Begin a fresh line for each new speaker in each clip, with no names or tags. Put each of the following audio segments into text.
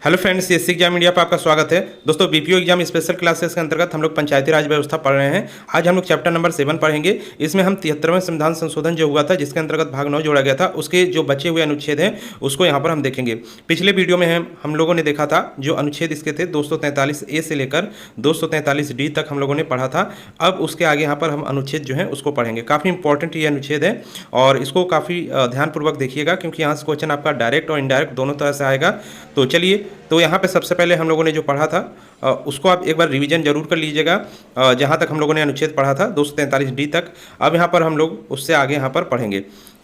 Hello friends, SC exam India पर आपका स्वागत है। दोस्तों, बीपीओ एग्जाम स्पेशल क्लासेस के अंतर्गत हम लोग पंचायती राज व्यवस्था पढ़ रहे हैं। आज हम लोग चैप्टर नंबर 7 पढ़ेंगे। इसमें हम 73वें संविधान संशोधन जो हुआ था, जिसके अंतर्गत भाग 9 जोड़ा गया था, उसके जो बचे हुए अनुच्छेद हैं उसको यहाँ पर हम देखेंगे। पिछले वीडियो में हम लोगों ने देखा था जो अनुच्छेद इसके थे 243A से लेकर 243D तक हम लोगों ने पढ़ा था। अब उसके आगे यहाँ पर हम अनुच्छेद जो है उसको पढ़ेंगे। काफ़ी इंपॉर्टेंट ये अनुच्छेद है और इसको काफ़ी ध्यानपूर्वक देखिएगा, क्योंकि यहाँ से क्वेश्चन आपका डायरेक्ट और इनडायरेक्ट दोनों तरह से आएगा। तो चलिए, तो यहाँ पे सबसे पहले हम लोगों ने जो पढ़ा था उसको आप एक बार रिवीजन जरूर कर लीजिएगा। जहाँ तक हम लोगों ने अनुच्छेद पढ़ा था 243D तक, अब यहाँ पर हम लोग उससे आगे यहाँ पर पढ़ेंगे।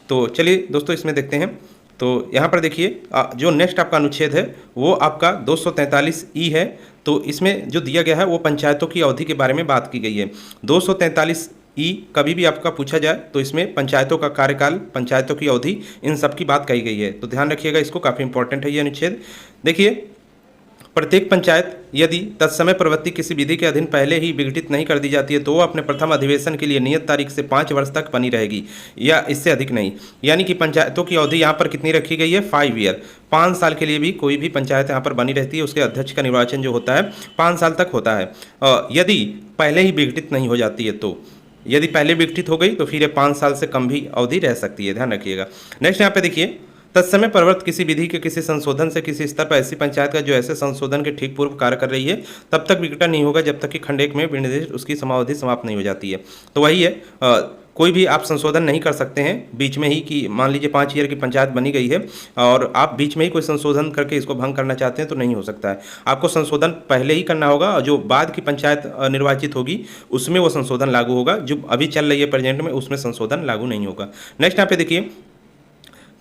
तो चलिए दोस्तों, इसमें देखते हैं। तो यहाँ पर देखिए, जो नेक्स्ट आपका अनुच्छेद है वो आपका 243E है। तो इसमें जो दिया गया है वो पंचायतों की अवधि के बारे में बात की गई है। 243E कभी भी आपका पूछा जाए तो इसमें पंचायतों का कार्यकाल, पंचायतों की अवधि, इन सब की बात कही गई है। तो ध्यान रखिएगा, इसको काफ़ी इंपॉर्टेंट है ये अनुच्छेद। देखिए, प्रत्येक पंचायत यदि तत्समय प्रवृत्ति किसी विधि के अधीन पहले ही विघटित नहीं कर दी जाती है तो वो अपने प्रथम अधिवेशन के लिए नियत तारीख से 5 वर्ष तक बनी रहेगी या इससे अधिक नहीं। यानी कि पंचायतों की अवधि यहाँ पर कितनी रखी गई है? 5 ईयर। 5 साल के लिए भी कोई भी पंचायत यहाँ पर बनी रहती है। उसके अध्यक्ष का निर्वाचन जो होता है 5 साल तक होता है, यदि पहले ही विघटित नहीं हो जाती है। तो यदि पहले विघटित हो गई तो फिर ये 5 साल से कम भी अवधि रह सकती है। ध्यान रखिएगा। नेक्स्ट यहाँ पे देखिए, तत्समय प्रवृत्त किसी विधि के किसी संशोधन से किसी स्तर पर ऐसी पंचायत का जो ऐसे संशोधन के ठीक पूर्व कार्य कर रही है तब तक विघटन नहीं होगा जब तक कि खंड 1 में विनिर्देश उसकी समावधि समाप्त नहीं हो जाती है। तो वही है, कोई भी आप संशोधन नहीं कर सकते हैं बीच में ही, कि मान लीजिए 5 ईयर की पंचायत बनी गई है और आप बीच में ही कोई संशोधन करके इसको भंग करना चाहते हैं तो नहीं हो सकता है। आपको संशोधन पहले ही करना होगा और जो बाद की पंचायत निर्वाचित होगी उसमें वो संशोधन लागू होगा। जो अभी चल रही है प्रेजेंट में, उसमें संशोधन लागू नहीं होगा। नेक्स्ट यहाँ पे देखिए,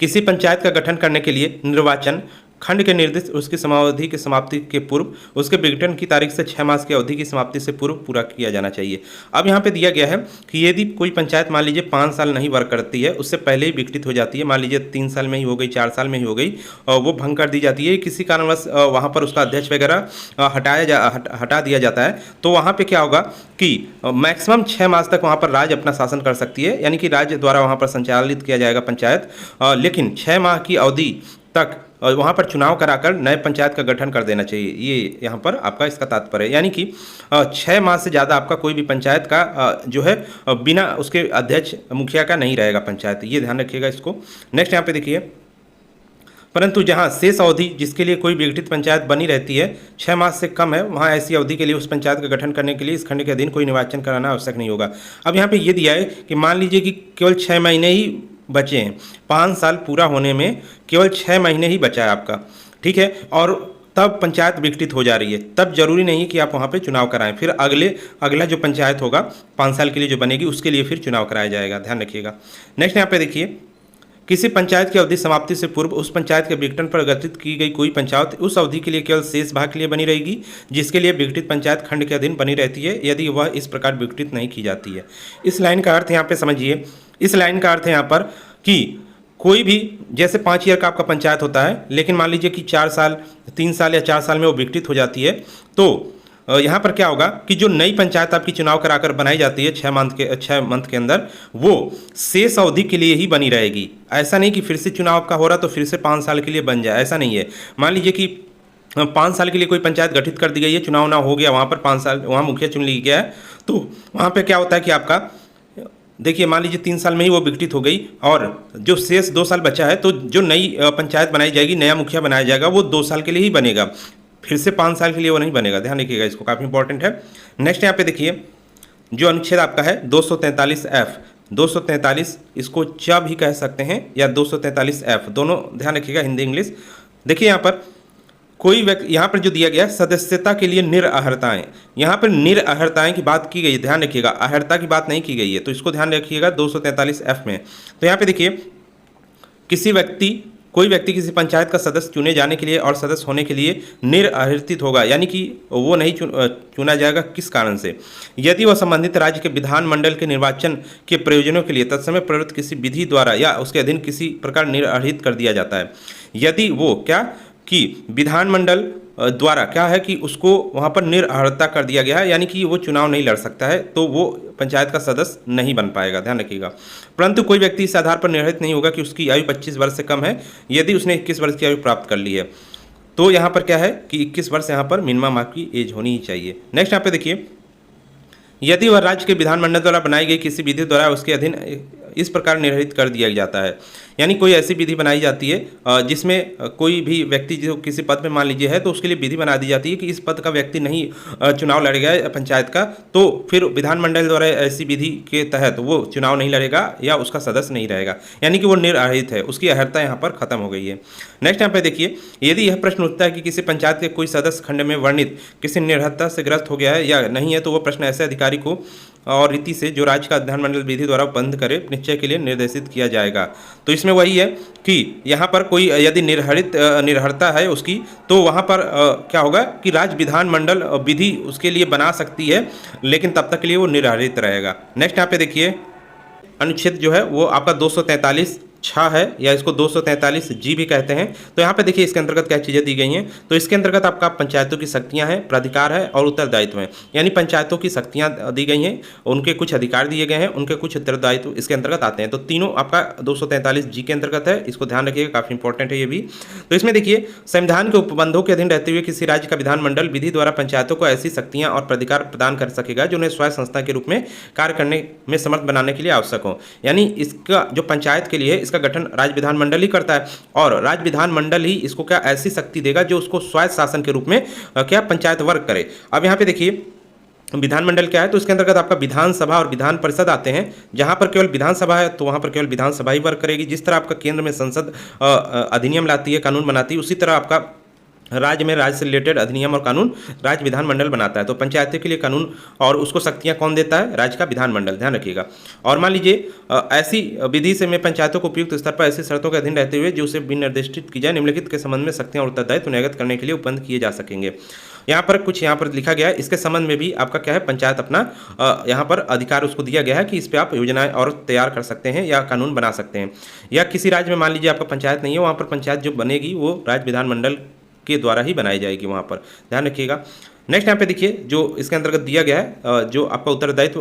किसी पंचायत का गठन करने के लिए निर्वाचन खंड के निर्दिष्ट उसकी समावधि की समाप्ति के पूर्व उसके विघटन की तारीख से 6 मास की अवधि की समाप्ति से पूर्व पूरा किया जाना चाहिए। अब यहाँ पे दिया गया है कि यदि कोई पंचायत मान लीजिए 5 साल नहीं वर्क करती है, उससे पहले ही विघटित हो जाती है, मान लीजिए 3 साल में ही हो गई, 4 साल में ही हो गई, और वो भंग कर दी जाती है, किसी कारणवश वहाँ पर उसका अध्यक्ष वगैरह हटा दिया जाता है, तो वहाँ पर क्या होगा कि मैक्सिमम 6 मास तक वहाँ पर राज्य अपना शासन कर सकती है। यानी कि राज्य द्वारा वहाँ पर संचालित किया जाएगा पंचायत, लेकिन 6 माह की अवधि तक वहाँ पर चुनाव कराकर नए पंचायत का गठन कर देना चाहिए। ये यहाँ पर आपका इसका तात्पर्य है। यानी कि 6 माह से ज़्यादा आपका कोई भी पंचायत का जो है बिना उसके अध्यक्ष मुखिया का नहीं रहेगा पंचायत। ये ध्यान रखिएगा इसको। नेक्स्ट यहाँ पे देखिए, परंतु जहाँ शेष अवधि जिसके लिए कोई विघटित पंचायत बनी रहती है 6 मास से कम है, वहाँ ऐसी अवधि के लिए उस पंचायत का गठन करने के लिए इस खंड के अधीन कोई निर्वाचन कराना आवश्यक नहीं होगा। अब यहाँ पे ये दिया है कि मान लीजिए कि केवल 6 महीने ही बचे हैं, 5 साल पूरा होने में केवल 6 महीने ही बचा है आपका, ठीक है, और तब पंचायत विघटित हो जा रही है, तब जरूरी नहीं है कि आप वहाँ पे चुनाव कराएं। फिर अगला जो पंचायत होगा 5 साल के लिए जो बनेगी उसके लिए फिर चुनाव कराया जाएगा। ध्यान रखिएगा। नेक्स्ट यहाँ पे देखिए, किसी पंचायत की अवधि समाप्ति से पूर्व उस पंचायत के विघटन पर गठित की गई कोई पंचायत उस अवधि के लिए केवल शेष भाग के लिए बनी रहेगी जिसके लिए विघटित पंचायत खंड के अधीन बनी रहती है, यदि वह इस प्रकार विघटित नहीं की जाती है। इस लाइन का अर्थ यहाँ पे समझिए। इस लाइन का अर्थ है यहाँ पर कि कोई भी, जैसे 5 ईयर का आपका पंचायत होता है, लेकिन मान लीजिए कि 4 साल, 3 साल या 4 साल में वो विघटित हो जाती है, तो यहाँ पर क्या होगा कि जो नई पंचायत आपकी चुनाव कराकर बनाई जाती है 6 मंथ के अंदर, वो शेष अवधि के लिए ही बनी रहेगी। ऐसा नहीं कि फिर से चुनाव आपका हो रहा तो फिर से 5 साल के लिए बन जाए, ऐसा नहीं है। मान लीजिए कि 5 साल के लिए कोई पंचायत गठित कर दी गई है, चुनाव ना हो गया, वहाँ पर 5 साल वहाँ मुखिया चुन लिया गया है, तो वहाँ पर क्या होता है कि आपका देखिए, मान लीजिए 3 साल में ही वो विघटित हो गई और जो शेष 2 साल बचा है, तो जो नई पंचायत बनाई जाएगी, नया मुखिया बनाया जाएगा, वो 2 साल के लिए ही बनेगा, फिर से 5 साल के लिए वो नहीं बनेगा। ध्यान रखिएगा, इसको काफ़ी इंपॉर्टेंट है। नेक्स्ट यहाँ पे देखिए, जो अनुच्छेद आपका है 243F, 243 इसको च भी कह सकते हैं या 243F, दोनों ध्यान रखिएगा, हिंदी इंग्लिश। देखिए यहाँ पर कोई व्यक्ति, यहाँ पर जो दिया गया सदस्यता के लिए निरअर्हताएं, यहाँ पर निरअर्हताएं की बात की गई। ध्यान रखिएगा, अहर्ता की बात नहीं की गई है, तो इसको ध्यान रखिएगा 243F में। तो यहाँ पे देखिए, कोई व्यक्ति किसी पंचायत का सदस्य चुने जाने के लिए और सदस्य होने के लिए निरअर्हित होगा, यानी कि वो नहीं चुना जाएगा। किस कारण से? यदि वह संबंधित राज्य के विधानमंडल के निर्वाचन के प्रयोजनों के लिए तत्समय प्रवृत्त किसी विधि द्वारा या उसके अधीन किसी प्रकार निरअर्हित कर दिया जाता है। यदि वो क्या कि विधानमंडल द्वारा क्या है कि उसको वहाँ पर निरअर्हता कर दिया गया है, यानी कि वो चुनाव नहीं लड़ सकता है, तो वो पंचायत का सदस्य नहीं बन पाएगा। ध्यान रखिएगा। परंतु कोई व्यक्ति इस आधार पर निर्धारित नहीं होगा कि उसकी आयु 25 वर्ष से कम है, यदि उसने 21 वर्ष की आयु प्राप्त कर ली है। तो यहाँ पर क्या है कि 21 वर्ष यहाँ पर मिनिमम आपकी एज होनी ही चाहिए। नेक्स्ट यहाँ पे देखिए, यदि वह राज्य के विधानमंडल द्वारा बनाई गई किसी विधि द्वारा उसके अधीन इस प्रकार निर्धारित कर दिया जाता है, यानी कोई ऐसी विधि बनाई जाती है जिसमें कोई भी व्यक्ति जो किसी पद पे मान लीजिए है, तो उसके लिए विधि बना दी जाती है कि इस पद का व्यक्ति नहीं चुनाव लड़ेगा पंचायत का, तो फिर विधानमंडल द्वारा ऐसी विधि के तहत वो चुनाव नहीं लड़ेगा या उसका सदस्य नहीं रहेगा, यानी कि वो निरअर्हित है, उसकी अहर्ता यहाँ पर खत्म हो गई है। नेक्स्ट यहाँ पे देखिए, यदि यह प्रश्न उठता है कि किसी पंचायत के कोई सदस्य खंड में वर्णित किसी निर्हत्ता से ग्रस्त हो गया है या नहीं है, तो वह प्रश्न ऐसे अधिकारी को और रीति से जो राज्य का विधानमंडल विधि द्वारा बंद करे निश्चय के लिए निर्देशित किया जाएगा। तो इसमें वही है कि यहाँ पर कोई यदि निर्हरता है उसकी, तो वहाँ पर क्या होगा कि राज्य विधानमंडल विधि उसके लिए बना सकती है, लेकिन तब तक के लिए वो निर्धारित रहेगा। नेक्स्ट यहाँ पे देखिए, अनुच्छेद जो है वो आपका 243 छा है या इसको 243 जी भी कहते हैं। तो यहाँ पे देखिए इसके अंतर्गत क्या चीज़ें दी गई हैं। तो इसके अंतर्गत आपका पंचायतों की शक्तियाँ हैं, प्राधिकार है और उत्तरदायित्व हैं, यानी पंचायतों की शक्तियाँ दी गई हैं, उनके कुछ अधिकार दिए गए हैं, उनके कुछ उत्तरदायित्व इसके अंतर्गत आते हैं। तो तीनों आपका 243 जी के अंतर्गत है, इसको ध्यान रखिएगा, काफ़ी इंपॉर्टेंट है ये भी। तो इसमें देखिए, संविधान के उपबंधों के अधीन रहते हुए किसी राज्य का विधानमंडल विधि द्वारा पंचायतों को ऐसी शक्तियाँ और प्राधिकार प्रदान कर सकेगा जो उन्हें स्वायत्त संस्था के रूप में कार्य करने में समर्थ बनाने के लिए आवश्यक हो। यानी इसका जो पंचायत के लिए इसका गठन राज्य विधानमंडल ही करता है, और राज्य विधानमंडल ही इसको क्या ऐसी शक्ति देगा जो उसको स्वायत्त शासन के रूप में क्या पंचायत वर्क करे। अब यहाँ पे देखिए विधानमंडल क्या है, तो इसके अंतर्गत आपका विधानसभा और विधान परिषद आते हैं। जहां पर केवल विधानसभा है तो वहां पर केवल विधानसभा ही वर्क करेगी। जिस तरह आपका केंद्र में संसद अधिनियम लाती है, कानून बनाती है, उसी तरह आपका राज्य में राज्य से रिलेटेड अधिनियम और कानून राज्य विधानमंडल बनाता है। तो पंचायत के लिए कानून और उसको शक्तियां कौन देता है? राज्य का विधानमंडल, ध्यान रखिएगा। और मान लीजिए ऐसी विधि से में पंचायतों को उपयुक्त स्तर पर ऐसी शर्तों के अधीन रहते हुए जो उसे विनिर्दिष्टित की जाए निम्नलिखित के संबंध में शक्तियां और उत्तरदायित्व न्यायगत करने के लिए उपबंध किए जा सकेंगे। यहाँ पर कुछ यहाँ पर लिखा गया है, इसके संबंध में भी आपका क्या है, पंचायत अपना यहाँ पर अधिकार उसको दिया गया है कि इस पर आप योजनाएं और तैयार कर सकते हैं या कानून बना सकते हैं। या किसी राज्य में मान लीजिए आपका पंचायत नहीं है, वहाँ पर पंचायत जो बनेगी वो राज्य विधानमंडल के द्वारा ही बनाई जाएगी, वहाँ पर ध्यान रखिएगा। नेक्स्ट यहाँ पे देखिए जो इसके अंतर्गत दिया गया है, जो आपका उत्तरदायित्व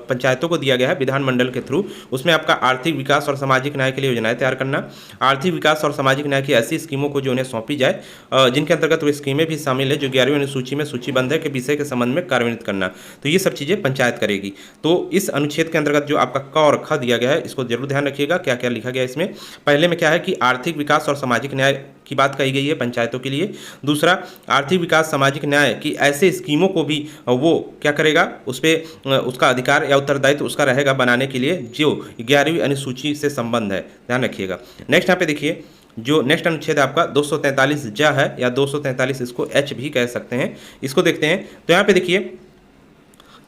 पंचायतों को दिया गया है विधानमंडल के थ्रू, उसमें आपका आर्थिक विकास और सामाजिक न्याय के लिए योजनाएं तैयार करना, आर्थिक विकास और सामाजिक न्याय की ऐसी स्कीमों को जो उन्हें सौंपी जाए जिनके अंतर्गत वो स्कीमें भी शामिल है जो 11वीं अनुसूची में सूचीबद्ध है के विषय के संबंध में कार्यान्वित करना। तो ये सब चीज़ें पंचायत करेगी। तो इस अनुच्छेद के अंतर्गत जो आपका क और ख दिया गया है, इसको जरूर ध्यान रखिएगा क्या क्या लिखा गया है इसमें। पहले में क्या है कि आर्थिक विकास और सामाजिक न्याय की बात कही गई है पंचायतों के लिए। दूसरा, आर्थिक विकास सामाजिक न्याय की ऐसे स्कीमों को भी वो क्या करेगा, उस पर उसका अधिकार या उत्तरदायित्व उसका रहेगा बनाने के लिए जो 11वीं अनुसूची से संबंध है, ध्यान रखिएगा। नेक्स्ट यहाँ पे देखिए जो नेक्स्ट अनुच्छेद आपका 243 ज है या 243 इसको एच भी कह सकते हैं, इसको देखते हैं। तो यहाँ पे देखिए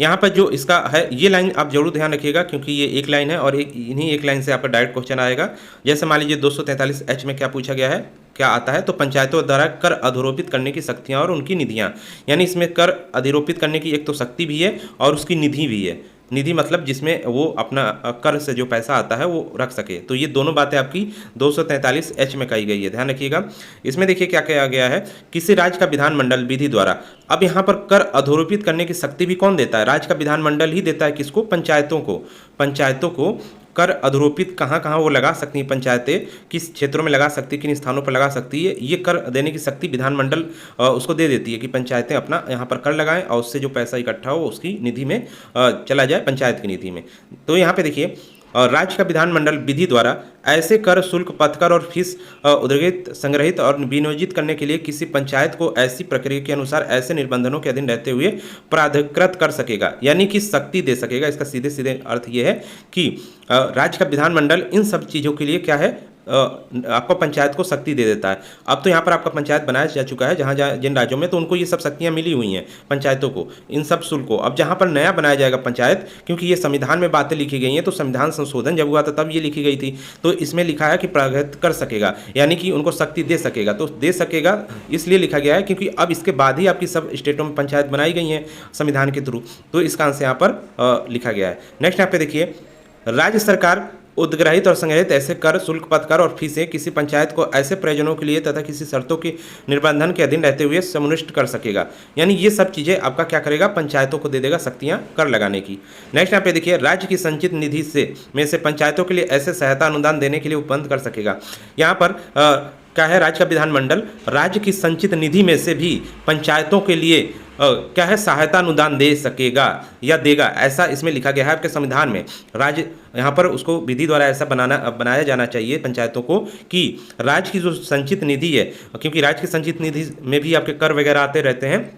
यहाँ पर जो इसका है ये लाइन आप जरूर ध्यान रखिएगा क्योंकि ये एक लाइन है और इन्हीं एक लाइन से आपका डायरेक्ट क्वेश्चन आएगा। जैसे मान लीजिए 243 एच में क्या पूछा गया है, क्या आता है, तो पंचायतों द्वारा कर अधिरोपित करने की शक्तियाँ और उनकी निधियाँ, यानी इसमें कर अधिरोपित करने की एक तो शक्ति भी है और उसकी निधि भी है। निधि मतलब जिसमें वो अपना कर से जो पैसा आता है वो रख सके। तो ये दोनों बातें आपकी 243 एच में कही गई है, ध्यान रखिएगा। इसमें देखिए क्या कहा गया है, किसी राज्य का विधानमंडल विधि द्वारा, अब यहाँ पर कर अधोरोपित करने की शक्ति भी कौन देता है? राज्य का विधानमंडल ही देता है। किसको? पंचायतों को। पंचायतों को कर अधरोपित कहाँ कहाँ वो लगा सकती हैं पंचायतें, किस क्षेत्रों में लगा सकती है, किन स्थानों पर लगा सकती है, ये कर देने की शक्ति विधानमंडल उसको दे देती है कि पंचायतें अपना यहाँ पर कर लगाएं और उससे जो पैसा इकट्ठा हो उसकी निधि में चला जाए, पंचायत की निधि में। तो यहाँ पे देखिए राज्य का विधानमंडल विधि द्वारा ऐसे कर, शुल्क, पथकर और फीस उद्गृहित, संग्रहित और विनियोजित करने के लिए किसी पंचायत को ऐसी प्रक्रिया के अनुसार ऐसे निबंधनों के अधीन रहते हुए प्राधिकृत कर सकेगा, यानी कि शक्ति दे सकेगा। इसका सीधे सीधे अर्थ ये है कि राज्य का विधानमंडल इन सब चीज़ों के लिए क्या है, आपको पंचायत को शक्ति दे देता है। अब तो यहाँ पर आपका पंचायत बनाया जा चुका है जहाँ जिन राज्यों में, तो उनको ये सब शक्तियाँ मिली हुई हैं पंचायतों को, इन सब शुल्क को। अब जहाँ पर नया बनाया जाएगा पंचायत, क्योंकि ये संविधान में बातें लिखी गई हैं, तो संविधान संशोधन जब हुआ था तब ये लिखी गई थी, तो इसमें लिखा है कि प्राधिकृत कर सकेगा, यानी कि उनको शक्ति दे सकेगा। तो दे सकेगा इसलिए लिखा गया है क्योंकि अब इसके बाद ही आपकी सब स्टेटों में पंचायत बनाई गई हैं संविधान के थ्रू, तो इसका आंसर यहाँ पर लिखा गया है। नेक्स्ट यहाँ पे देखिए, राज्य सरकार उद्ग्रहित और संग्रहित ऐसे कर, शुल्क, पथकर और फीसें किसी पंचायत को ऐसे प्रयोजनों के लिए तथा किसी शर्तों के निर्बंधन के अधीन रहते हुए समुनिष्ट कर सकेगा, यानी ये सब चीज़ें आपका क्या करेगा, पंचायतों को दे देगा शक्तियाँ कर लगाने की। नेक्स्ट यहाँ पे देखिए, राज्य की संचित निधि से में से पंचायतों के लिए ऐसे सहायता अनुदान देने के लिए उपबंध कर सकेगा। यहाँ पर क्या है, राज्य का विधानमंडल राज्य की संचित निधि में से भी पंचायतों के लिए क्या है, सहायता अनुदान दे सकेगा या देगा, ऐसा इसमें लिखा गया है आपके संविधान में। राज्य यहाँ पर उसको विधि द्वारा ऐसा बनाया जाना चाहिए पंचायतों को कि राज्य की जो संचित निधि है, क्योंकि राज्य की संचित निधि में भी आपके कर वगैरह आते रहते हैं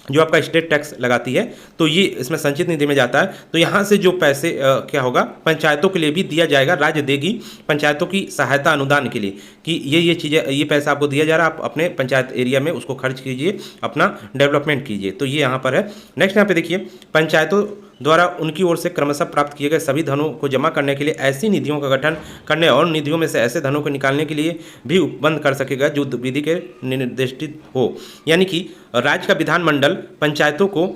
जो आपका स्टेट टैक्स लगाती है, तो ये इसमें संचित निधि में जाता है। तो यहाँ से जो पैसे क्या होगा, पंचायतों के लिए भी दिया जाएगा, राज्य देगी पंचायतों की सहायता अनुदान के लिए कि ये चीज़ें, ये पैसा आपको दिया जा रहा है, आप अपने पंचायत एरिया में उसको खर्च कीजिए, अपना डेवलपमेंट कीजिए। तो ये यहाँ पर है। नेक्स्ट यहाँ पे देखिए, पंचायतों द्वारा उनकी ओर से क्रमशः प्राप्त किए गए सभी धनों को जमा करने के लिए ऐसी निधियों का गठन करने और निधियों में से ऐसे धनों को निकालने के लिए भी उपबंध कर सकेगा जो विधि के निर्दिष्टित हो। यानी कि राज्य का विधानमंडल पंचायतों को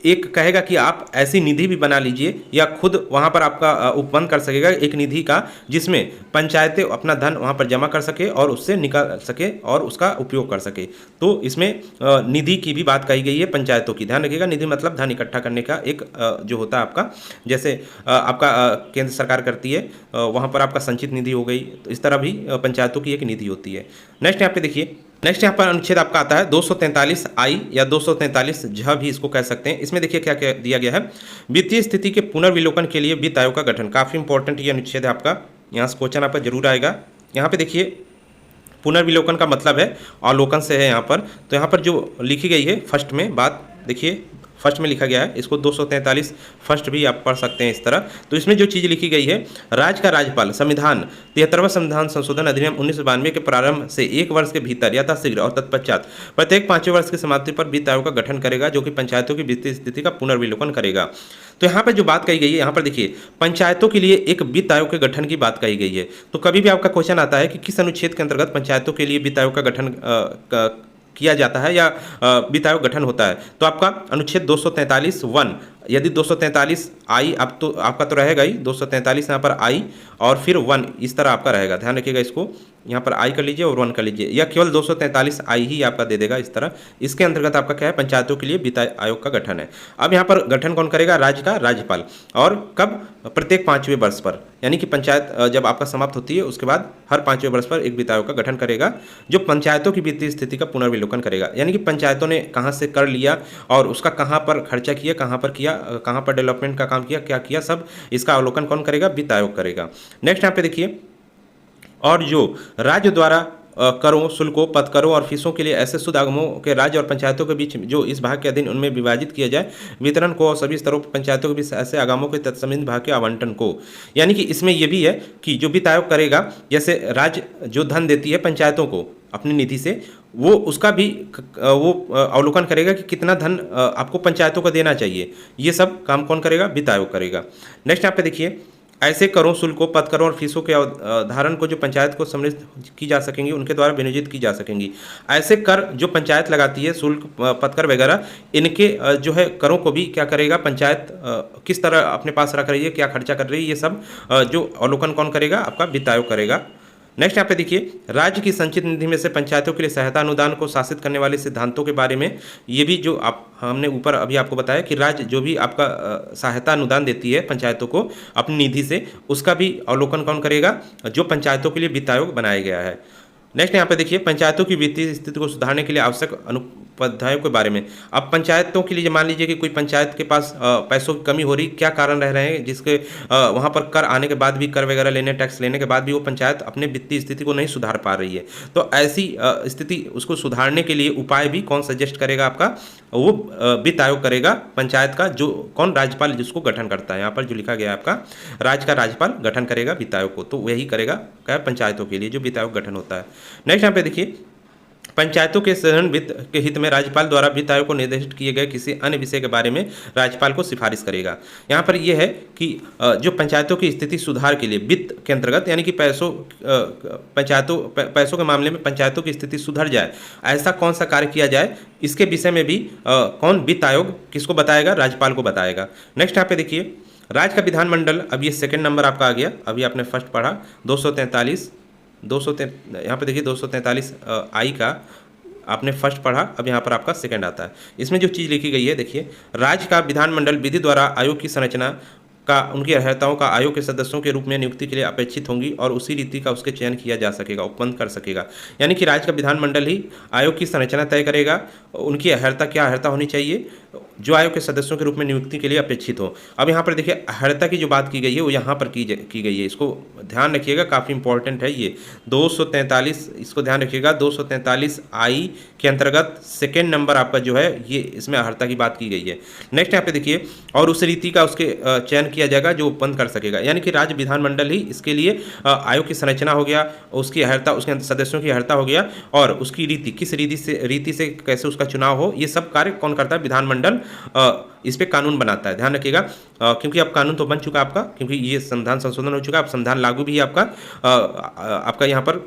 एक कहेगा कि आप ऐसी निधि भी बना लीजिए, या खुद वहाँ पर आपका उपबंध कर सकेगा एक निधि का, जिसमें पंचायतें अपना धन वहाँ पर जमा कर सके और उससे निकाल सके और उसका उपयोग कर सके। तो इसमें निधि की भी बात कही गई है पंचायतों की। ध्यान रखिएगा, निधि मतलब धन इकट्ठा करने का एक जो होता है आपका, जैसे आपका केंद्र सरकार करती है, वहाँ पर आपका संचित निधि हो गई, तो इस तरह भी पंचायतों की एक निधि होती है। नेक्स्ट यहाँ पे देखिए, नेक्स्ट यहाँ पर अनुच्छेद आपका आता है 243 आई या 243 झ भी इसको कह सकते हैं। इसमें देखिए क्या क्या दिया गया है, वित्तीय स्थिति के पुनर्विलोकन के लिए वित्त आयोग का गठन। काफ़ी इंपॉर्टेंट ये अनुच्छेद है आपका, यहाँ से क्वेश्चन आपका जरूर आएगा। यहाँ पे देखिए पुनर्विलोकन का मतलब है अवलोकन से है यहाँ पर। तो यहाँ पर जो लिखी गई है फर्स्ट में बात देखिए, फर्स्ट में लिखा गया है, इसको 243 फर्स्ट भी आप पढ़ सकते हैं इस तरह। तो इसमें जो चीज़ लिखी गई है, राज्य का राज्यपाल संविधान 73वां संविधान संशोधन अधिनियम 1992 के प्रारंभ से 1 वर्ष के भीतर यथाशीघ्र और तत्पश्चात प्रत्येक 5वें वर्ष की समाप्ति पर वित्त आयोग का गठन करेगा, जो कि पंचायतों की वित्तीय स्थिति का पुनर्विलोकन करेगा। तो यहाँ पर जो बात कही गई है, यहाँ पर देखिए पंचायतों के लिए एक वित्त आयोग के गठन की बात कही गई है। तो कभी भी आपका क्वेश्चन आता है कि किस अनुच्छेद के अंतर्गत पंचायतों के लिए वित्त आयोग का गठन किया जाता है या वित्त आयोग गठन होता है, तो आपका अनुच्छेद 243(1), यदि 243 आई आप तो आपका तो रहेगा ही, 243 यहाँ पर आई और फिर 1 इस तरह आपका रहेगा। ध्यान रखिएगा, इसको यहाँ पर आई कर लीजिए और 1 कर लीजिए, या केवल 243 आई ही आपका दे देगा इस तरह। इसके अंतर्गत आपका क्या है, पंचायतों के लिए वित्त आयोग का गठन है। अब यहाँ पर गठन कौन करेगा, राज्य का राज्यपाल, और कब, प्रत्येक 5वें वर्ष पर, यानी कि पंचायत जब आपका समाप्त होती है उसके बाद हर 5वें वर्ष पर एक वित्त आयोग का गठन करेगा, जो पंचायतों की वित्तीय स्थिति का पुनर्विलोकन करेगा। यानी कि पंचायतों ने कहाँ से कर लिया और उसका कहाँ पर खर्चा किया, कहाँ पर किया, कहाँ पर डेवलपमेंट का काम किया, क्या किया, सब इसका अवलोकन कौन करेगा, वित्त आयोग करेगा। नेक्स्ट यहाँ पे देखिए, और जो राज्य द्वारा करों, शुल्कों, पदकरों और फीसों के लिए ऐसे शुद्ध आगमों के राज्य और पंचायतों के बीच जो इस भाग के अधीन उनमें विभाजित किया जाए, वितरण को और सभी स्तरों पर पंचायतों के बीच ऐसे आगमों के तत्संबंधित भाग के आवंटन को। यानी कि इसमें यह भी है कि जो वित्त आयोग करेगा, जैसे राज्य जो धन देती है पंचायतों को अपनी निधि से, वो उसका भी वो अवलोकन करेगा कि कितना धन आपको पंचायतों को देना चाहिए। ये सब काम कौन करेगा, वित्त आयोग करेगा। नेक्स्ट यहाँ पे देखिए, ऐसे करों, शुल्कों, पदकरों और फीसों के अवधारण को जो पंचायत को सम्मिलित की जा सकेंगी, उनके द्वारा विनियोजित की जा सकेंगी। ऐसे कर जो पंचायत लगाती है, शुल्क, पदकर वगैरह, इनके जो है करों को भी क्या करेगा पंचायत, किस तरह अपने पास रख रही है, क्या खर्चा कर रही है, ये सब जो अवलोकन कौन करेगा, आपका वित्त आयोग करेगा। नेक्स्ट यहाँ पे देखिए, राज्य की संचित निधि में से पंचायतों के लिए सहायता अनुदान को शासित करने वाले सिद्धांतों के बारे में, ये भी जो आप हमने ऊपर अभी आपको बताया कि राज्य जो भी आपका सहायता अनुदान देती है पंचायतों को अपनी निधि से, उसका भी अवलोकन कौन करेगा, जो पंचायतों के लिए वित्त आयोग बनाया गया है। नेक्स्ट यहाँ पे देखिए, पंचायतों की वित्तीय स्थिति को सुधारने के लिए आवश्यक अनुपाध्यायों के बारे में। अब पंचायतों के लिए मान लीजिए कि कोई पंचायत के पास पैसों की कमी हो रही, क्या कारण रह रहे हैं, जिसके वहाँ पर कर आने के बाद भी, कर वगैरह लेने, टैक्स लेने के बाद भी वो पंचायत अपने वित्तीय स्थिति को नहीं सुधार पा रही है। तो ऐसी स्थिति उसको सुधारने के लिए उपाय भी कौन सजेस्ट करेगा, आपका वो वित्त आयोग करेगा पंचायत का, जो कौन, राज्यपाल जिसको गठन करता है। यहाँ पर जो लिखा गया है आपका, राज्य का राज्यपाल गठन करेगा वित्त आयोग को, तो वही करेगा क्या, पंचायतों के लिए जो वित्त आयोग गठन होता है। नेक्स्ट यहाँ पे देखिए, पंचायतों के साधारण वित्त के हित में राज्यपाल द्वारा वित्त आयोग को निर्देशित किए गए किसी अन्य विषय के बारे में राज्यपाल को सिफारिश करेगा। यहाँ पर यह है कि जो पंचायतों की स्थिति सुधार के लिए वित्त के अंतर्गत, यानी कि पैसों के मामले में पंचायतों की स्थिति सुधर जाए, ऐसा कौन सा कार्य किया जाए, इसके विषय में भी कौन, वित्त आयोग किसको बताएगा, राज्यपाल को बताएगा। नेक्स्ट यहाँ पे देखिए, राज्य का विधानमंडल, अब ये सेकेंड नंबर आपका आ गया, अभी आपने फर्स्ट पढ़ा 243, यहाँ पे देखिए 243 आई का आपने फर्स्ट पढ़ा, अब यहाँ पर आपका सेकंड आता है। इसमें जो चीज़ लिखी गई है देखिए, राज्य का विधानमंडल विधि द्वारा आयोग की संरचना का उनकी अर्हताओं का आयोग के सदस्यों के रूप में नियुक्ति के लिए अपेक्षित होंगी और उसी रीति का उसके चयन किया जा सकेगा, उपबंध कर सकेगा। यानी कि राज्य का विधानमंडल ही आयोग की संरचना तय करेगा, उनकी अर्हता क्या अर्हता होनी चाहिए जो आयोग के सदस्यों के रूप में नियुक्ति के लिए अपेक्षित हो। अब यहाँ पर देखिए अर्हता की जो बात की गई है वो यहाँ पर की गई है, इसको ध्यान रखिएगा, काफ़ी इंपॉर्टेंट है ये 243, इसको ध्यान रखिएगा 243 आई के अंतर्गत सेकेंड नंबर आपका जो है ये इसमें अर्हता की बात की गई है। नेक्स्ट यहाँ पे देखिए, और उस रीति का उसके चयन किया जाएगा जो उपबंध कर सकेगा, यानी कि राज्य विधानमंडल ही इसके लिए आयोग की संरचना हो गया, उसकी अर्हता, उसके सदस्यों की अर्हता हो गया, और उसकी रीति किस रीति से कैसे उसका चुनाव हो, ये सब कार्य कौन करता है? विधानमंडल इस पे कानून बनाता है। ध्यान रखिएगा, क्योंकि अब कानून तो बन चुका आपका, क्योंकि ये संविधान संशोधन हो चुका, अब संविधान लागू भी है आपका यहाँ पर,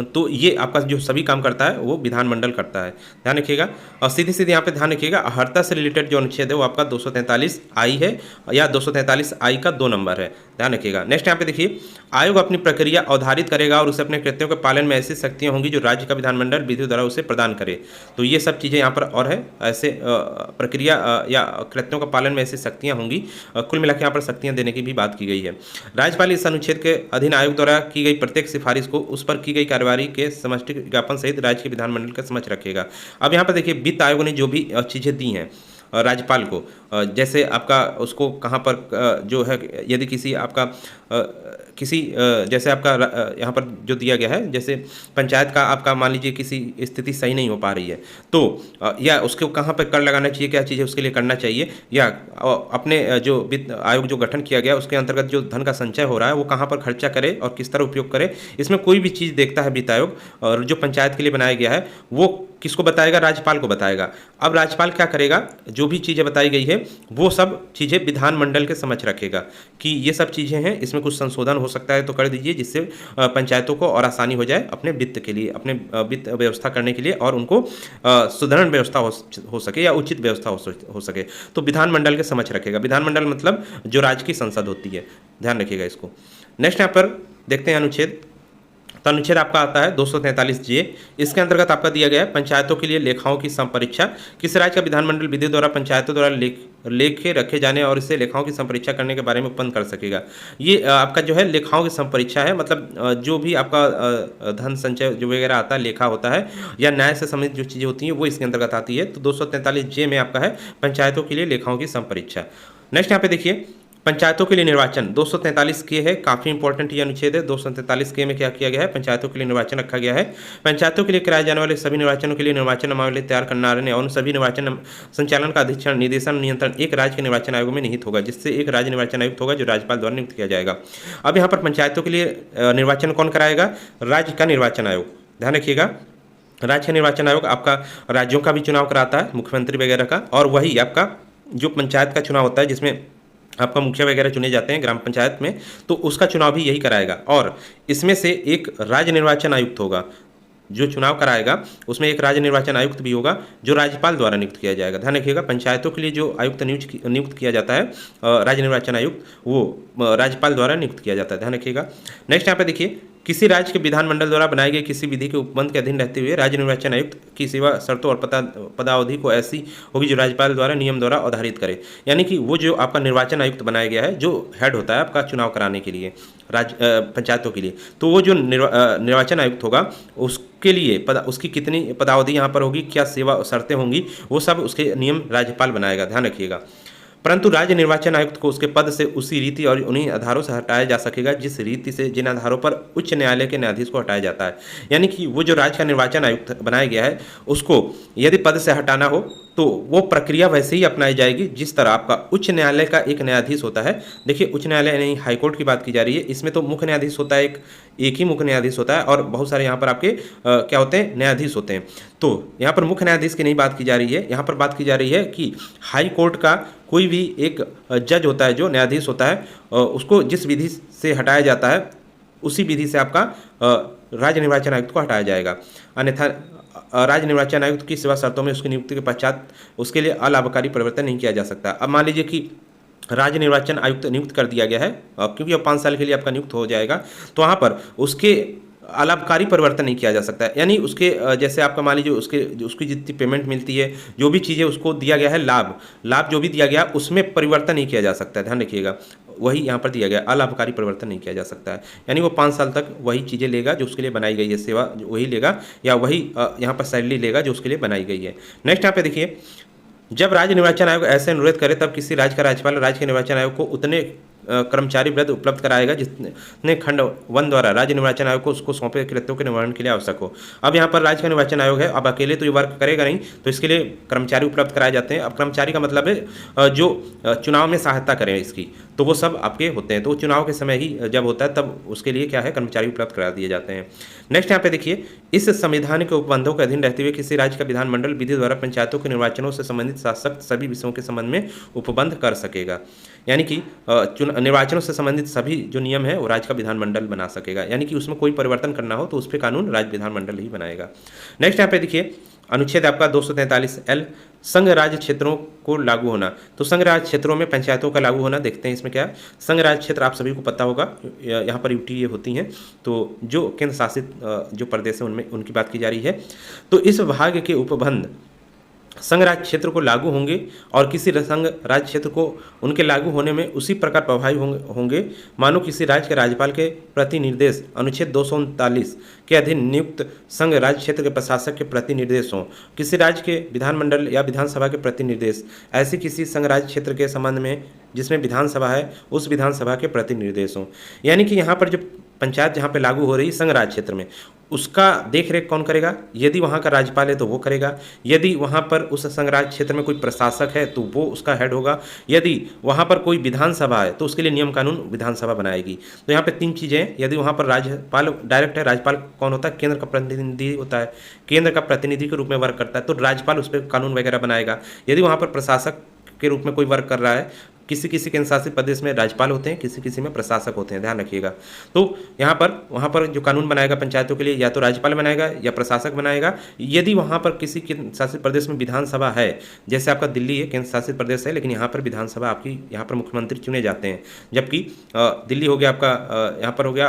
तो ये आपका जो सभी काम करता है वो विधानमंडल करता है। ध्यान रखिएगा, और सीधे सीधे यहाँ पे ध्यान रखिएगा अर्हता से रिलेटेड जो अनुच्छेद है वो आपका 243 आई है या 243 आई का 2 नंबर है। ध्यान रखिएगा। नेक्स्ट यहाँ पे देखिए, आयोग अपनी प्रक्रिया अवधारित करेगा और उसे अपने कृत्यों के पालन में ऐसी शक्तियाँ होंगी जो राज्य का विधानमंडल विधि द्वारा उसे प्रदान करे। तो ये सब चीज़ें यहाँ पर और है, ऐसे प्रक्रिया या कृत्यों का पालन में ऐसी शक्तियाँ होंगी, कुल मिलाकर यहाँ पर शक्तियाँ देने की भी बात की गई है। राज्यपाल इस अनुच्छेद के अधीन आयोग द्वारा की गई प्रत्येक सिफारिश को उस पर की गई कार्यवाही के समष्टि ज्ञापन सहित राज्य के विधानमंडल के समक्ष रखेगा। अब यहाँ पर देखिए, वित्त आयोग ने जो भी चीज़ें दी हैं राज्यपाल को, जैसे आपका उसको कहाँ पर जो है, यदि किसी आपका किसी जैसे आपका यहाँ पर जो दिया गया है, जैसे पंचायत का आपका मान लीजिए किसी स्थिति सही नहीं हो पा रही है, तो या उसको कहाँ पर कर लगाना चाहिए, क्या चीज़ें उसके लिए करना चाहिए, या अपने जो वित्त आयोग जो गठन किया गया उसके अंतर्गत जो धन का संचय हो रहा है वो कहाँ पर खर्चा करे और किस तरह उपयोग करे, इसमें कोई भी चीज़ देखता है वित्त आयोग, और जो पंचायत के लिए बनाया गया है वो किसको बताएगा? राज्यपाल को बताएगा। अब राज्यपाल क्या करेगा? जो भी चीज़ें बताई गई है वो सब चीज़ें विधानमंडल के समक्ष रखेगा कि ये सब चीज़ें हैं, इसमें कुछ संशोधन हो सकता है तो कर दीजिए, जिससे पंचायतों को और आसानी हो जाए अपने वित्त के लिए, अपने वित्त व्यवस्था करने के लिए, और उनको सुदृढ़ व्यवस्था हो सके या उचित व्यवस्था हो सके, तो विधानमंडल के समक्ष रखेगा। विधानमंडल मतलब जो राज्य की संसद होती है, ध्यान रखिएगा इसको। नेक्स्ट यहाँ पर देखते हैं अनुच्छेद, तो अनुच्छेद आपका आता है 243 जे। इसके अंतर्गत आपका दिया गया है पंचायतों के लिए लेखाओं की संपरीक्षा। किस राज्य का विधानमंडल विधि द्वारा पंचायतों द्वारा लेखे रखे जाने और इससे लेखाओं की संपरीक्षा करने के बारे में उपबंध कर सकेगा। ये आपका जो है लेखाओं की संपरीक्षा है, मतलब जो भी आपका धन संचय जो वगैरह आता है, लेखा होता है या न्याय से संबंधित जो चीज़ें होती हैं वो इसके अंतर्गत आती है। तो 243 जे में आपका है पंचायतों के लिए लेखाओं की संपरीक्षा। नेक्स्ट यहाँ पे देखिए, पंचायतों के लिए निर्वाचन 243 के है, काफ़ी इंपॉर्टेंट ये अनुच्छेद है। 243 के में क्या किया गया है? पंचायतों के लिए निर्वाचन रखा गया है। पंचायतों के लिए कराए जाने वाले सभी निर्वाचनों के लिए निर्वाचन नामावली तैयार करना और उन सभी निर्वाचन संचालन का अधीक्षण, निर्देशन, नियंत्रण एक राज्य के निर्वाचन आयोग में निहित होगा, जिससे एक राज्य निर्वाचन आयुक्त होगा जो राज्यपाल द्वारा नियुक्त किया जाएगा। अब यहाँ पर पंचायतों के लिए निर्वाचन कौन कराएगा? राज्य का निर्वाचन आयोग। ध्यान रखिएगा, राज्य का निर्वाचन आयोग आपका राज्यों का भी चुनाव कराता है, मुख्यमंत्री वगैरह का, और वही आपका जो पंचायत का चुनाव होता है जिसमें आपका मुखिया वगैरह चुने जाते हैं ग्राम पंचायत में, तो उसका चुनाव भी यही कराएगा। और इसमें से एक राज्य निर्वाचन आयुक्त होगा जो चुनाव कराएगा, उसमें एक राज्य निर्वाचन आयुक्त भी होगा जो राज्यपाल द्वारा नियुक्त किया जाएगा। ध्यान रखिएगा, पंचायतों के लिए जो आयुक्त नियुक्त किया जाता है, राज्य निर्वाचन आयुक्त, वो राज्यपाल द्वारा नियुक्त किया जाता है। ध्यान रखिएगा। नेक्स्ट यहाँ पे देखिए, किसी राज्य के विधानमंडल द्वारा बनाई गई किसी विधि के उपबंध के अधीन रहते हुए राज्य निर्वाचन आयुक्त की सेवा शर्तों और पदावधि को ऐसी होगी जो राज्यपाल द्वारा नियम द्वारा अवधारित करे। यानी कि वो जो आपका निर्वाचन आयुक्त बनाया गया है, जो हेड होता है आपका चुनाव कराने के लिए पंचायतों के लिए, तो वो जो निर्वाचन आयुक्त होगा उसके लिए उसकी कितनी पदावधि यहाँ पर होगी, क्या सेवा शर्तें होंगी, वो सब उसके नियम राज्यपाल बनाएगा। ध्यान रखिएगा। परंतु राज्य निर्वाचन आयुक्त को उसके पद से उसी रीति और उन्हीं आधारों से हटाया जा सकेगा जिस रीति से जिन आधारों पर उच्च न्यायालय के न्यायाधीश को हटाया जाता है। यानी कि वो जो राज्य का निर्वाचन आयुक्त बनाया गया है उसको यदि पद से हटाना हो तो वो प्रक्रिया वैसे ही अपनाई जाएगी जिस तरह आपका उच्च न्यायालय का एक न्यायाधीश होता है। देखिए, उच्च न्यायालय नहीं, हाईकोर्ट की बात की जा रही है। इसमें तो मुख्य न्यायाधीश होता है, एक ही मुख्य न्यायाधीश होता है, और बहुत सारे यहाँ पर आपके क्या होते हैं, न्यायाधीश होते हैं। तो यहाँ पर मुख्य न्यायाधीश की नहीं बात की जा रही है, यहाँ पर बात की जा रही है कि हाई कोर्ट का कोई भी एक जज होता है, जो न्यायाधीश होता है, उसको जिस विधि से हटाया जाता है उसी विधि से आपका राज्य निर्वाचन आयुक्त को हटाया जाएगा। अन्यथा राज्य निर्वाचन आयुक्त की सेवा शर्तों में उसकी नियुक्ति के पश्चात उसके लिए अलाभकारी परिवर्तन नहीं किया जा सकता। अब मान लीजिए कि राज्य निर्वाचन आयुक्त नियुक्त कर दिया गया है, क्योंकि अब 5 साल के लिए आपका नियुक्त हो जाएगा, तो वहाँ पर उसके अलाभकारी परिवर्तन नहीं किया जा सकता है। यानी उसके जैसे आपका मान लीजिए उसकी जितनी पेमेंट मिलती है, जो भी चीज़ें उसको दिया गया है, लाभ जो भी दिया गया उसमें परिवर्तन नहीं किया जा सकता है, ध्यान रखिएगा। वही यहाँ पर दिया गया, अलाभकारी परिवर्तन नहीं किया जा सकता है। यानी वो 5 साल तक वही चीज़ें लेगा जो उसके लिए बनाई गई है, सेवा वही लेगा, या वही यहाँ पर सैलरी लेगा जो उसके लिए बनाई गई है। नेक्स्ट यहाँ पे देखिए, जब राज्य निर्वाचन आयोग ऐसे अनुरोध करे तब किसी राज्य का राज्यपाल राज्य के निर्वाचन आयोग को उतने कर्मचारी वृत्ति उपलब्ध कराएगा जितने खंड 1 द्वारा राज्य निर्वाचन आयोग को उसको सौंपे कृत्यों के निवारण के लिए आवश्यक हो। अब यहाँ पर राज्य का निर्वाचन आयोग है, अब अकेले तो ये वर्क करेगा नहीं, तो इसके लिए कर्मचारी उपलब्ध कराए जाते हैं। अब कर्मचारी का मतलब है जो चुनाव में सहायता करें इसकी, तो वो सब आपके होते हैं। तो चुनाव के समय ही जब होता है तब उसके लिए क्या है, कर्मचारी उपलब्ध करा दिए जाते हैं। नेक्स्ट यहाँ पे देखिए, इस संविधान के उपबंधों के अधीन रहते हुए किसी राज्य का विधानमंडल विधि द्वारा पंचायतों के निर्वाचनों से संबंधित सशक्त सभी विषयों के संबंध में उपबंध कर सकेगा। यानी कि निर्वाचनों से संबंधित सभी जो नियम है वो राज्य का विधानमंडल बना सकेगा। यानी कि उसमें कोई परिवर्तन करना हो तो उस पर कानून राज्य विधानमंडल ही बनाएगा। नेक्स्ट यहाँ पे देखिए, अनुच्छेद आपका 243L, संघ राज्य क्षेत्रों को लागू होना। तो संघ राज्य क्षेत्रों में पंचायतों का लागू होना, देखते हैं इसमें क्या है। संघ राज्य क्षेत्र आप सभी को पता होगा, यहाँ पर यूटी होती हैं, तो जो केंद्र शासित जो प्रदेश है उनमें उनकी बात की जा रही है। तो इस भाग के उपबंध संघ राज्य क्षेत्र को लागू होंगे और किसी संघ राज्य क्षेत्र को उनके लागू होने में उसी प्रकार प्रभावी होंगे मानो किसी राज्य के राज्यपाल के प्रति निर्देश अनुच्छेद 239 के अधीन नियुक्त संघ राज्य क्षेत्र के प्रशासक के प्रति निर्देश हों, किसी राज्य के विधानमंडल या विधानसभा के प्रति निर्देश, ऐसे किसी संघ राज्य क्षेत्र के संबंध में जिसमें विधानसभा है उस विधानसभा के प्रति निर्देश हों। यानी कि यहाँ पर जो पंचायत जहाँ पे लागू हो रही संघ राज्य क्षेत्र में, उसका देख रेख कौन करेगा? यदि वहाँ का राज्यपाल है तो वो करेगा, यदि वहाँ पर उस संघ राज्य क्षेत्र में कोई प्रशासक है तो वो उसका हेड होगा, यदि वहाँ पर कोई विधानसभा है तो उसके लिए नियम कानून विधानसभा बनाएगी। तो यहाँ पे 3 चीज़ें हैं। यदि वहाँ पर राज्यपाल डायरेक्ट है, राज्यपाल कौन होता है? केंद्र का प्रतिनिधि होता है, केंद्र का प्रतिनिधि के रूप में वर्क करता है, तो राज्यपाल उस पर कानून वगैरह बनाएगा। यदि वहाँ पर प्रशासक के रूप में कोई वर्क कर रहा है, किसी किसी केंद्र शासित प्रदेश में राज्यपाल होते हैं, किसी किसी में प्रशासक होते हैं, ध्यान रखिएगा। तो यहाँ पर वहाँ पर जो कानून बनाएगा पंचायतों के लिए या तो राज्यपाल बनाएगा या प्रशासक बनाएगा। यदि वहाँ पर किसी केंद्र शासित प्रदेश में विधानसभा है, जैसे आपका दिल्ली है केंद्र शासित प्रदेश है, लेकिन यहाँ पर विधानसभा आपकी यहाँ पर मुख्यमंत्री चुने जाते हैं, जबकि दिल्ली हो गया आपका यहाँ पर हो गया,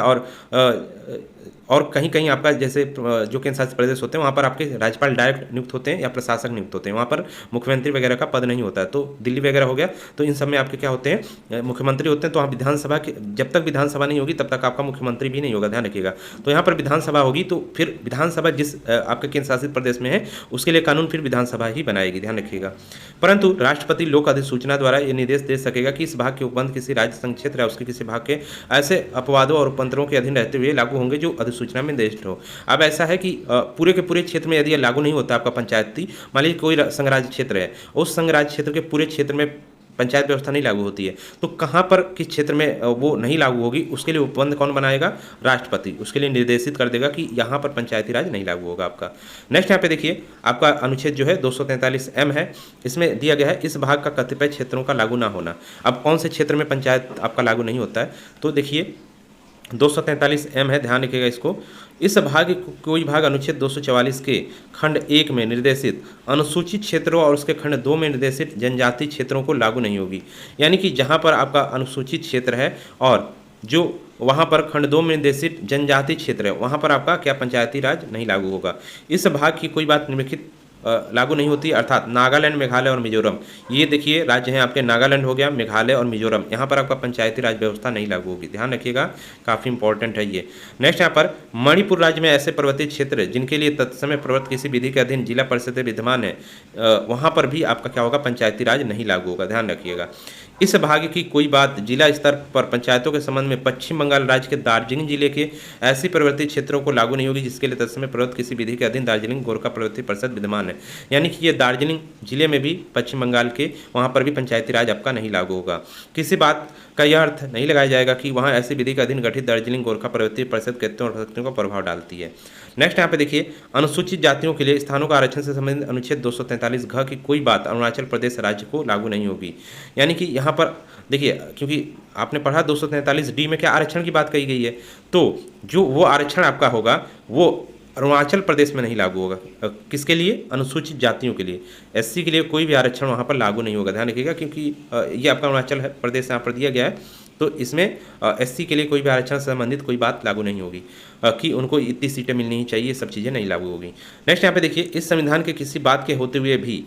और कहीं कहीं आपका जैसे जो केंद्र शासित प्रदेश होते हैं वहाँ पर आपके राज्यपाल डायरेक्ट नियुक्त होते हैं या प्रशासक नियुक्त होते हैं, वहाँ पर मुख्यमंत्री वगैरह का पद नहीं होता है। तो दिल्ली वगैरह हो गया, तो इन सब में आपके क्या होते हैं? मुख्यमंत्री होते हैं। तो वहाँ विधानसभा के जब तक विधानसभा नहीं होगी तब तक आपका मुख्यमंत्री भी नहीं होगा, ध्यान रखिएगा। तो यहाँ पर विधानसभा होगी तो फिर विधानसभा जिस आपके केंद्र शासित प्रदेश में है उसके लिए कानून फिर विधानसभा ही बनाएगी, ध्यान रखिएगा। परंतु राष्ट्रपति लोक अधिसूचना द्वारा ये निर्देश दे सकेगा कि इस भाग के उपबंध किसी राज्य संघ क्षेत्र या उसके किसी भाग के ऐसे अपवादों और उपतंत्रों के अधीन रहते हुए लागू होंगे जो अधिसूचना में निर्दिष्ट हो। अब ऐसा है कि पूरे के पूरे क्षेत्र में यदि लागू नहीं होता आपका पंचायती, मान लीजिए कोई संघ राज्य क्षेत्र है, उस संघ राज्य क्षेत्र के पूरे क्षेत्र में पंचायत व्यवस्था नहीं लागू होती है, तो कहाँ पर किस क्षेत्र में वो नहीं लागू होगी उसके लिए उपबंध कौन बनाएगा? राष्ट्रपति उसके लिए निर्देशित कर देगा कि यहाँ पर पंचायती राज नहीं लागू होगा आपका। नेक्स्ट यहाँ पे देखिए, आपका अनुच्छेद जो है 243M है, इसमें दिया गया है इस भाग का कतिपय क्षेत्रों का लागू ना होना। अब कौन से क्षेत्र में पंचायत आपका लागू नहीं होता है? तो देखिए 243M है, ध्यान रखिएगा इसको। इस भाग कोई भाग अनुच्छेद 244 के खंड 1 में निर्देशित अनुसूचित क्षेत्रों और उसके खंड 2 में निर्देशित जनजाति क्षेत्रों को लागू नहीं होगी। यानी कि जहां पर आपका अनुसूचित क्षेत्र है और जो वहां पर खंड 2 में निर्देशित जनजाति क्षेत्र है वहां पर आपका क्या पंचायती राज नहीं लागू होगा। इस भाग की कोई बात निम्नलिखित लागू नहीं होती, अर्थात नागालैंड, मेघालय और मिजोरम, ये देखिए राज्य हैं आपके, नागालैंड हो गया, मेघालय और मिजोरम, यहाँ पर आपका पंचायती राज व्यवस्था नहीं लागू होगी, ध्यान रखिएगा, काफ़ी इंपॉर्टेंट है ये। नेक्स्ट यहाँ पर मणिपुर राज्य में ऐसे पर्वतीय क्षेत्र जिनके लिए तत्समय प्रवृत्त किसी विधि के अधीन जिला परिषद विद्यमान है, वहाँ पर भी आपका क्या होगा? पंचायती राज नहीं लागू होगा, ध्यान रखिएगा। इस भाग की कोई बात जिला स्तर पर पंचायतों के संबंध में पश्चिम बंगाल राज्य के दार्जिलिंग जिले के ऐसी पर्वतीय क्षेत्रों को लागू नहीं होगी जिसके लिए तत्समय प्रवृत्त किसी विधि के अधीन दार्जिलिंग गोरखा पर्वतीय परिषद विद्यमान है। यानी कि ये दार्जिलिंग जिले में भी पश्चिम बंगाल के वहाँ पर भी पंचायती राज आपका नहीं लागू होगा। किसी बात का यह अर्थ नहीं लगाया जाएगा कि वहाँ ऐसी विधि के अधीन गठित दार्जिलिंग गोरखा पर्वतीय परिषद कृत्यों और शक्तियों का प्रभाव डालती है। नेक्स्ट यहाँ पे देखिए, अनुसूचित जातियों के लिए स्थानों का आरक्षण से संबंधित अनुच्छेद 243 घ की कोई बात अरुणाचल प्रदेश राज्य को लागू नहीं होगी। यानी कि यहाँ पर देखिए, क्योंकि आपने पढ़ा 243D में क्या आरक्षण की बात कही गई है, तो जो वो आरक्षण आपका होगा वो अरुणाचल प्रदेश में नहीं लागू होगा। किसके लिए? अनुसूचित जातियों के लिए, SC के लिए कोई भी आरक्षण वहाँ पर लागू नहीं होगा, ध्यान रखिएगा, क्योंकि ये आपका अरुणाचल प्रदेश यहाँ पर दिया गया है। तो इसमें एससी के लिए कोई भी आरक्षण से संबंधित कोई बात लागू नहीं होगी कि उनको इतनी सीटें मिलनी ही चाहिए, सब चीज़ें नहीं लागू होगी। नेक्स्ट यहाँ पे देखिए, इस संविधान के किसी बात के होते हुए भी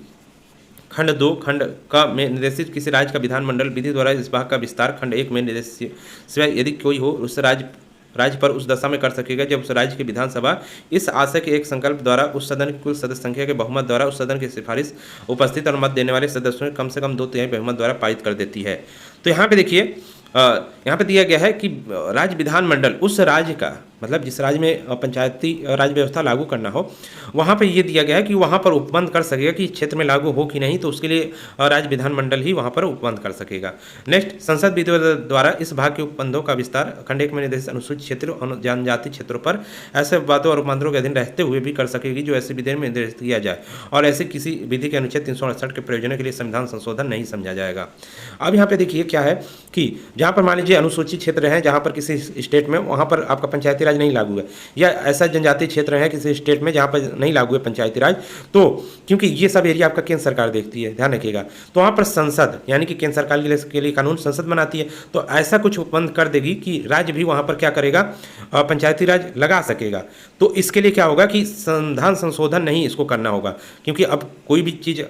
खंड 2 खंड का में निर्देशित किसी राज्य का विधानमंडल विधि द्वारा इस भाग का विस्तार खंड 1 में निर्देशित सिवाय यदि कोई हो उस राज्य पर उस दशा में कर सकेगा जब उस राज्य की विधानसभा इस आशय के एक संकल्प द्वारा उस सदन की कुल सदस्य संख्या के बहुमत द्वारा उस सदन की सिफारिश उपस्थित और मत देने वाले सदस्यों के कम से कम 2/3 बहुमत द्वारा पारित कर देती है। तो यहाँ पे देखिए, यहाँ पे दिया गया है कि राज्य विधानमंडल उस राज्य का, मतलब जिस राज्य में पंचायती राज व्यवस्था लागू करना हो, वहाँ पे ये दिया गया है कि वहाँ पर उपबंध कर सकेगा कि क्षेत्र में लागू हो कि नहीं, तो उसके लिए राज्य विधानमंडल ही वहाँ पर उपबंध कर सकेगा। नेक्स्ट, संसद विधि द्वारा इस भाग के उपबंधों का विस्तार खंड 1 में निर्देशित अनुसूचित क्षेत्र और जनजाति क्षेत्रों पर ऐसे बातों और उपबंधों के अधीन रहते हुए भी कर सकेगी जो ऐसी विधि में निर्देशित किया जाए, और ऐसी किसी विधि के अनुच्छेद 368 के प्रयोजनों के लिए संविधान संशोधन नहीं समझा जाएगा। अब यहाँ पे देखिए क्या है कि जहाँ पर मान लीजिए अनुसूचित क्षेत्र है, जहाँ पर किसी स्टेट में, वहाँ पर आपका पंचायती राज नहीं लागू है, या ऐसा जनजातीय क्षेत्र है किसी स्टेट में जहाँ पर नहीं लागू है पंचायती राज, तो क्योंकि ये सब एरिया आपका केंद्र सरकार देखती है, ध्यान रखिएगा, तो वहाँ पर संसद यानी कि केंद्र सरकार के लिए कानून संसद बनाती है, तो ऐसा कुछ उपबंध कर देगी कि राज्य भी वहाँ पर क्या करेगा, पंचायती राज लगा सकेगा। तो इसके लिए क्या होगा कि संविधान संशोधन नहीं इसको करना होगा, क्योंकि अब कोई भी चीज़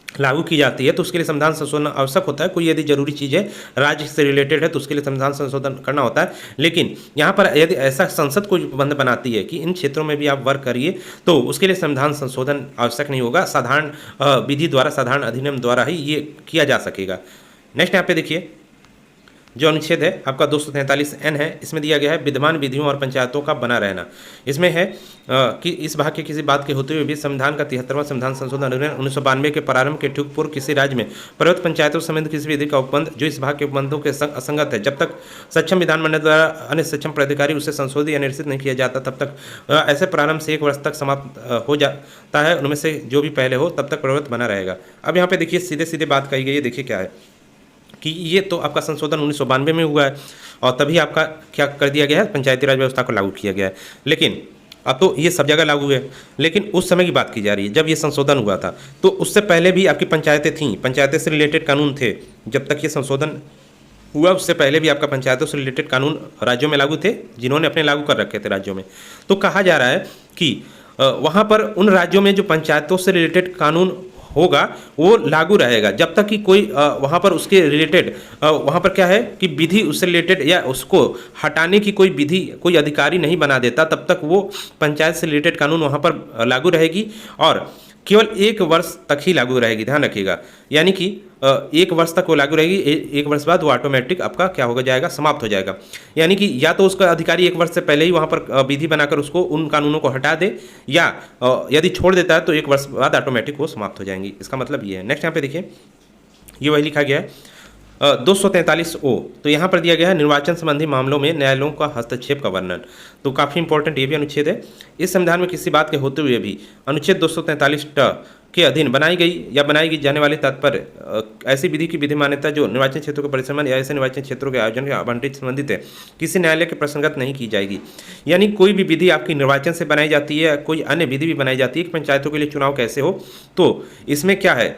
लागू की जाती है तो उसके लिए संविधान संशोधन आवश्यक होता है। कोई यदि जरूरी चीज़ है, राज्य से रिलेटेड है, तो उसके लिए संविधान संशोधन करना होता है। लेकिन यहाँ पर यदि ऐसा संसद कोई बंद बनाती है कि इन क्षेत्रों में भी आप वर्क करिए, तो उसके लिए संविधान संशोधन आवश्यक नहीं होगा, साधारण विधि द्वारा, साधारण अधिनियम द्वारा ही ये किया जा सकेगा। नेक्स्ट यहाँ पे देखिए, जो अनुच्छेद है आपका 243N है, इसमें दिया गया है विद्यमान विधियों और पंचायतों का बना रहना। इसमें है कि इस भाग के किसी बात के होते हुए भी संविधान का 73वां संविधान संशोधन अधिनियम 1992 के प्रारंभ के ठीक पूर्व किसी राज्य में प्रयुक्त पंचायतों समेत किसी विधि का उपबंध जो इस भाग के उपबंधों के संग असंगत है, जब तक सक्षम विधानमंडल द्वारा अन्य सक्षम प्राधिकारी उसे संशोधित या निरसित नहीं किया जाता, तब तक ऐसे प्रारंभ से 1 वर्ष तक समाप्त हो जाता है, उनमें से जो भी पहले हो तब तक प्रवृत्त बना रहेगा। अब यहाँ पे देखिए सीधे सीधे बात कही गई है, देखिए क्या है कि ये तो आपका संशोधन 1992 में हुआ है और तभी आपका क्या कर दिया गया है, पंचायती राज व्यवस्था को लागू किया गया है। लेकिन अब तो ये सब जगह लागू है, लेकिन उस समय की बात की जा रही है जब ये संशोधन हुआ था, तो उससे पहले भी आपकी पंचायतें थीं, पंचायतें से रिलेटेड कानून थे। जब तक ये संशोधन हुआ उससे पहले भी आपका पंचायतों से रिलेटेड कानून राज्यों में लागू थे, जिन्होंने अपने लागू कर रखे थे राज्यों में। तो कहा जा रहा है कि वहाँ पर उन राज्यों में जो पंचायतों से रिलेटेड कानून होगा वो लागू रहेगा जब तक कि कोई वहाँ पर उसके रिलेटेड वहाँ पर क्या है कि विधि उससे रिलेटेड या उसको हटाने की कोई विधि कोई अधिकारी नहीं बना देता, तब तक वो पंचायत से रिलेटेड कानून वहाँ पर लागू रहेगी और केवल 1 वर्ष तक ही लागू रहेगी, ध्यान रखिएगा। यानी कि 1 वर्ष तक वो लागू रहेगी, 1 वर्ष बाद वो ऑटोमेटिक आपका क्या होगा जाएगा, समाप्त हो जाएगा। यानी कि या तो उसका अधिकारी 1 वर्ष से पहले ही वहाँ पर विधि बनाकर उसको उन कानूनों को हटा दे, या यदि छोड़ देता है तो 1 वर्ष बाद ऑटोमेटिक वो समाप्त हो जाएंगी। इसका मतलब ये है। नेक्स्ट यहाँ पे देखिए, ये वही लिखा गया है 243O, तो यहाँ पर दिया गया है निर्वाचन संबंधी मामलों में न्यायालयों का हस्तक्षेप का वर्णन। तो काफ़ी इंपॉर्टेंट ये भी अनुच्छेद है। इस संविधान में किसी बात के होते हुए भी अनुच्छेद 243 के अधीन बनाई गई या बनाई जाने वाली तात्पर्य ऐसी विधि की विधि मान्यता जो निर्वाचन क्षेत्रों के परिसमन या ऐसे निर्वाचन क्षेत्रों के आयोजन के आवंटित संबंधित है, किसी न्यायालय के प्रसंगत नहीं की जाएगी। यानी कोई भी विधि आपकी निर्वाचन से बनाई जाती है या कोई अन्य विधि भी बनाई जाती है कि पंचायतों के लिए चुनाव कैसे हो, तो इसमें क्या है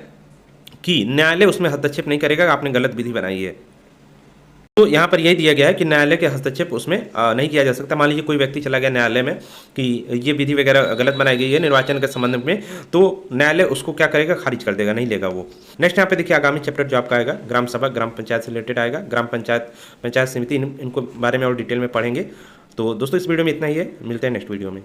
कि न्यायालय उसमें हस्तक्षेप नहीं करेगा कि आपने गलत विधि बनाई है। तो यहाँ पर यही दिया गया है कि न्यायालय के हस्तक्षेप उसमें नहीं किया जा सकता। मान लीजिए कोई व्यक्ति चला गया न्यायालय में कि ये विधि वगैरह गलत बनाई गई है निर्वाचन के संबंध में, तो न्यायालय उसको क्या करेगा, खारिज कर देगा, नहीं लेगा वो। नेक्स्ट यहाँ पे देखिए आगामी चैप्टर जो आपका आएगा ग्राम सभा, ग्राम पंचायत से रिलेटेड आएगा, ग्राम पंचायत, पंचायत समिति, इनको बारे में और डिटेल में पढ़ेंगे। तो दोस्तों इस वीडियो में इतना ही है, मिलते हैं नेक्स्ट वीडियो में।